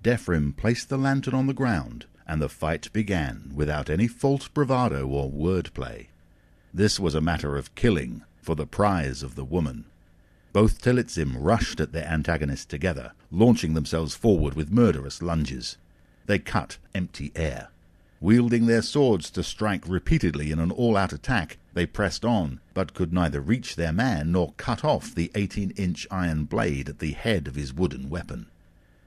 Defrim placed the lantern on the ground, and the fight began without any false bravado or wordplay. This was a matter of killing for the prize of the woman. Both Talitzim rushed at their antagonist together, launching themselves forward with murderous lunges. They cut empty air. Wielding their swords to strike repeatedly in an all-out attack, they pressed on, but could neither reach their man nor cut off the 18-inch iron blade at the head of his wooden weapon.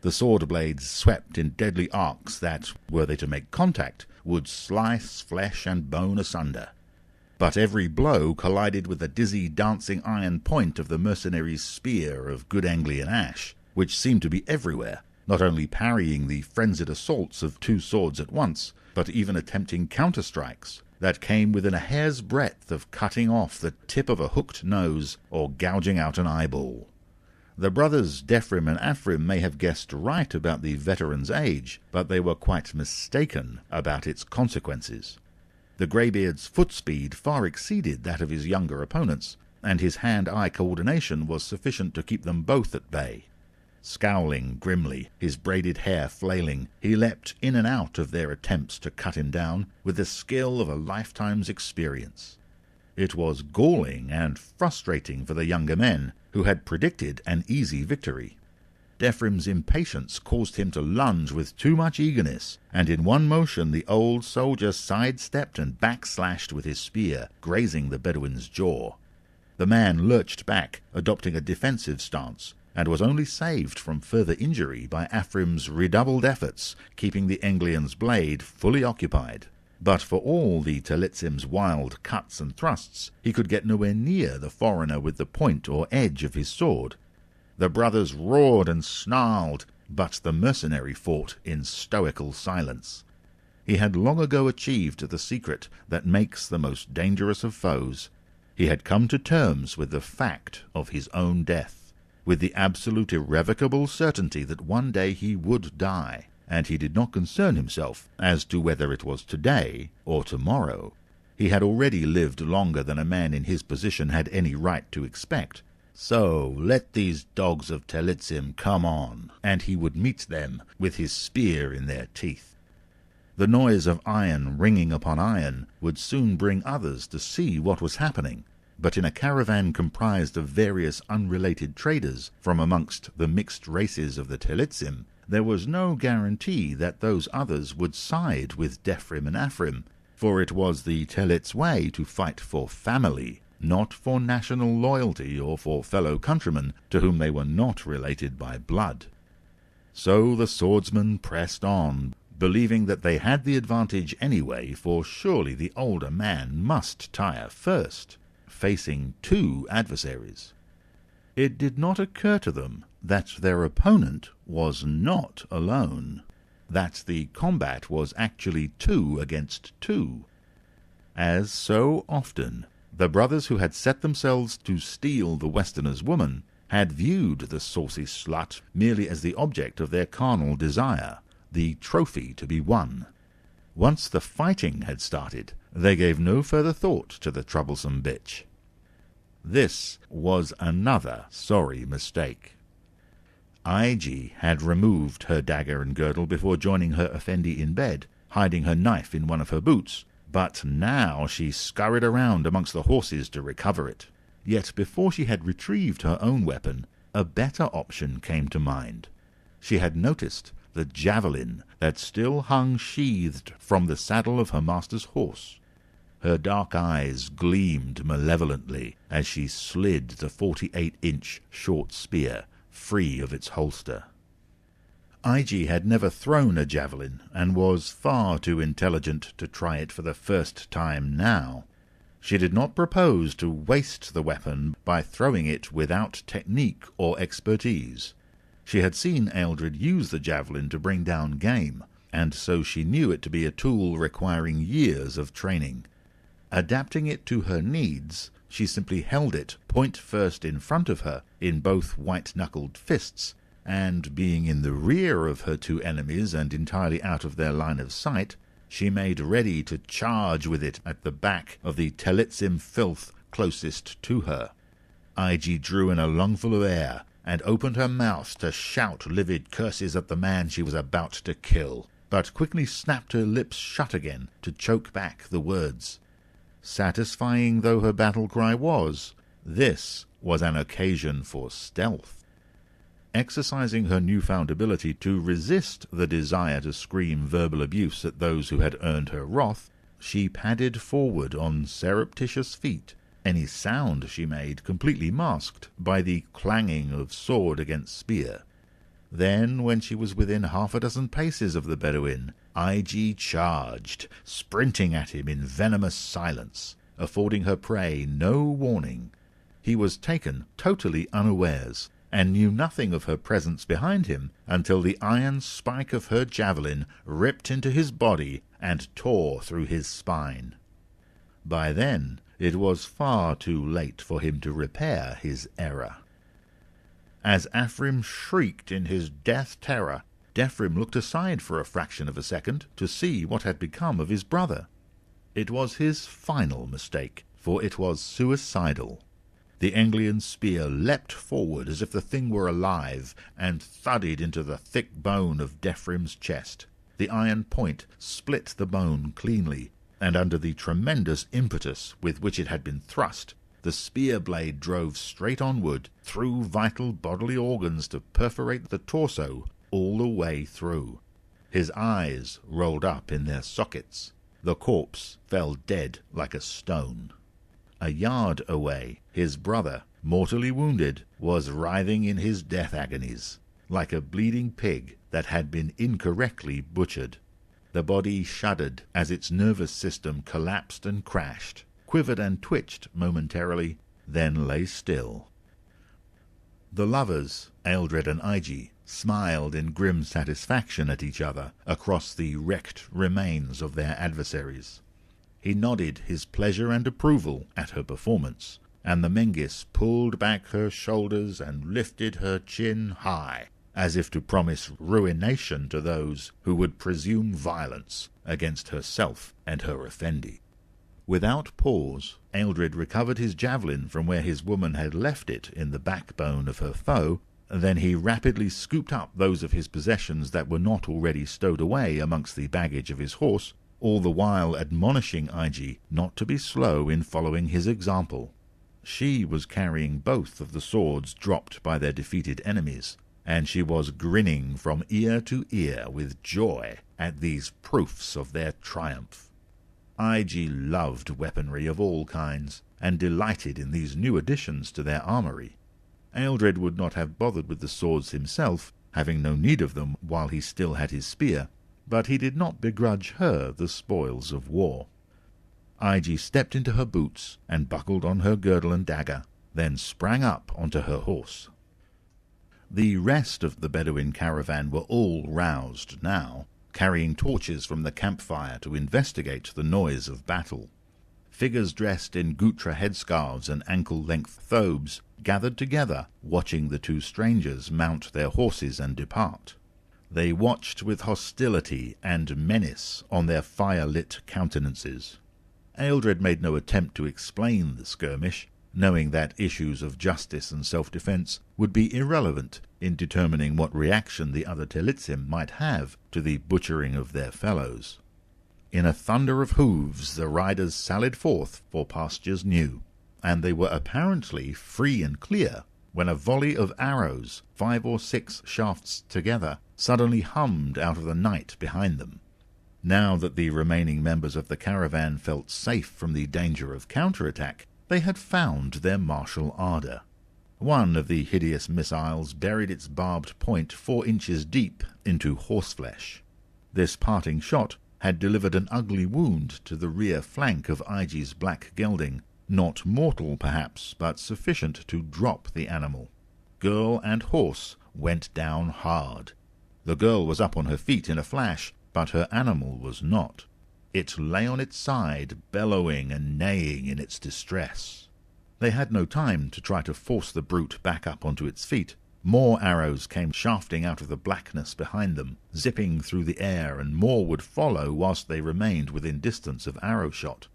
The sword blades swept in deadly arcs that, were they to make contact, would slice flesh and bone asunder. But every blow collided with the dizzy, dancing iron point of the mercenary's spear of good Anglian ash, which seemed to be everywhere, not only parrying the frenzied assaults of two swords at once, but even attempting counter-strikes that came within a hair's breadth of cutting off the tip of a hooked nose or gouging out an eyeball. The brothers Defrim and Afrim may have guessed right about the veteran's age, but they were quite mistaken about its consequences. The greybeard's foot speed far exceeded that of his younger opponents, and his hand-eye coordination was sufficient to keep them both at bay. Scowling grimly, his braided hair flailing, he leapt in and out of their attempts to cut him down with the skill of a lifetime's experience. It was galling and frustrating for the younger men, who had predicted an easy victory. Defrim's impatience caused him to lunge with too much eagerness, and in one motion the old soldier sidestepped and backslashed with his spear, grazing the Bedouin's jaw. The man lurched back, adopting a defensive stance, and was only saved from further injury by Afrim's redoubled efforts, keeping the Anglian's blade fully occupied. But for all the Talitzim's wild cuts and thrusts, he could get nowhere near the foreigner with the point or edge of his sword. The brothers roared and snarled, but the mercenary fought in stoical silence. He had long ago achieved the secret that makes the most dangerous of foes. He had come to terms with the fact of his own death, with the absolute irrevocable certainty that one day he would die, and he did not concern himself as to whether it was today or tomorrow. He had already lived longer than a man in his position had any right to expect. So let these dogs of Talitzim come on, and he would meet them with his spear in their teeth. The noise of iron ringing upon iron would soon bring others to see what was happening, but in a caravan comprised of various unrelated traders from amongst the mixed races of the Talitzim, there was no guarantee that those others would side with Defrim and Afrim, for it was the Telitz way to fight for family, not for national loyalty or for fellow countrymen to whom they were not related by blood. So the swordsmen pressed on, believing that they had the advantage anyway, for surely the older man must tire first, facing two adversaries. It did not occur to them that their opponent was not alone, that the combat was actually 2 against 2. As so often, the brothers who had set themselves to steal the Westerner's woman had viewed the saucy slut merely as the object of their carnal desire, the trophy to be won. Once the fighting had started, they gave no further thought to the troublesome bitch. This was another sorry mistake. Ig had removed her dagger and girdle before joining her Effendi in bed, hiding her knife in one of her boots, but now she scurried around amongst the horses to recover it. Yet before she had retrieved her own weapon, a better option came to mind. She had noticed the javelin that still hung sheathed from the saddle of her master's horse. Her dark eyes gleamed malevolently as she slid the 48-inch short spear free of its holster. Ig had never thrown a javelin, and was far too intelligent to try it for the first time now. She did not propose to waste the weapon by throwing it without technique or expertise. She had seen Eldred use the javelin to bring down game, and so she knew it to be a tool requiring years of training. Adapting it to her needs, she simply held it point first in front of her in both white-knuckled fists, and being in the rear of her two enemies and entirely out of their line of sight, she made ready to charge with it at the back of the Talitzim filth closest to her. Ig drew in a lungful of air, and opened her mouth to shout livid curses at the man she was about to kill, but quickly snapped her lips shut again to choke back the words. Satisfying though her battle cry was, this was an occasion for stealth. Exercising her newfound ability to resist the desire to scream verbal abuse at those who had earned her wrath, she padded forward on surreptitious feet, any sound she made completely masked by the clanging of sword against spear. Then, when she was within half a dozen paces of the Bedouin, IG charged, sprinting at him in venomous silence, affording her prey no warning. He was taken totally unawares, and knew nothing of her presence behind him until the iron spike of her javelin ripped into his body and tore through his spine. By then it was far too late for him to repair his error. As Afrim shrieked in his death terror, Defrim looked aside for a fraction of a second to see what had become of his brother. It was his final mistake, for it was suicidal. The Anglian spear leapt forward as if the thing were alive, and thudded into the thick bone of Defrim's chest. The iron point split the bone cleanly, and under the tremendous impetus with which it had been thrust, the spear blade drove straight onward, through vital bodily organs to perforate the torso all the way through. His eyes rolled up in their sockets. The corpse fell dead like a stone. A yard away, his brother, mortally wounded, was writhing in his death agonies, like a bleeding pig that had been incorrectly butchered. The body shuddered as its nervous system collapsed and crashed, quivered and twitched momentarily, then lay still. The lovers, Ealdred and Ige, smiled in grim satisfaction at each other across the wrecked remains of their adversaries. He nodded his pleasure and approval at her performance, and the Menghis pulled back her shoulders and lifted her chin high, as if to promise ruination to those who would presume violence against herself and her effendi. Without pause, Ealdred recovered his javelin from where his woman had left it in the backbone of her foe. Then he rapidly scooped up those of his possessions that were not already stowed away amongst the baggage of his horse, all the while admonishing Ige not to be slow in following his example. She was carrying both of the swords dropped by their defeated enemies, and she was grinning from ear to ear with joy at these proofs of their triumph. Ige loved weaponry of all kinds, and delighted in these new additions to their armoury. Ealdred would not have bothered with the swords himself, having no need of them while he still had his spear, but he did not begrudge her the spoils of war. Ige stepped into her boots and buckled on her girdle and dagger, then sprang up onto her horse. The rest of the Bedouin caravan were all roused now, carrying torches from the campfire to investigate the noise of battle. Figures dressed in Gutra headscarves and ankle-length thobes gathered together, watching the two strangers mount their horses and depart. They watched with hostility and menace on their fire-lit countenances. Ealdred made no attempt to explain the skirmish, knowing that issues of justice and self-defence would be irrelevant in determining what reaction the other Telitzim might have to the butchering of their fellows. In a thunder of hooves the riders sallied forth for pastures new, and they were apparently free and clear when a volley of arrows, 5 or 6 shafts together, suddenly hummed out of the night behind them. Now that the remaining members of the caravan felt safe from the danger of counterattack, they had found their martial ardour. One of the hideous missiles buried its barbed point 4 inches deep into horseflesh. This parting shot had delivered an ugly wound to the rear flank of Ige's black gelding, not mortal perhaps, but sufficient to drop the animal. Girl and horse went down hard. The girl was up on her feet in a flash, but her animal was not. It lay on its side, bellowing and neighing in its distress. They had no time to try to force the brute back up onto its feet. More arrows came shafting out of the blackness behind them, zipping through the air, and more would follow whilst they remained within distance of arrow shot.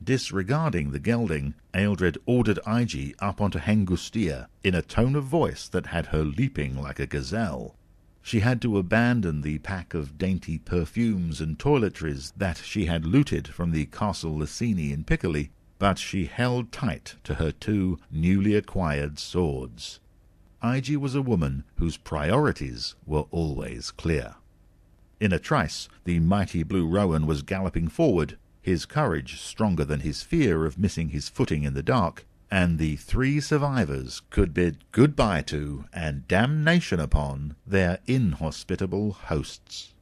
Disregarding the gelding, Ealdred ordered IG up onto Hengustia in a tone of voice that had her leaping like a gazelle. She had to abandon the pack of dainty perfumes and toiletries that she had looted from the Castle Licini in Piccoli, but she held tight to her 2 newly acquired swords. Ig was a woman whose priorities were always clear. In a trice, the mighty Blue Rowan was galloping forward, his courage stronger than his fear of missing his footing in the dark, and the 3 survivors could bid goodbye to and damnation upon their inhospitable hosts.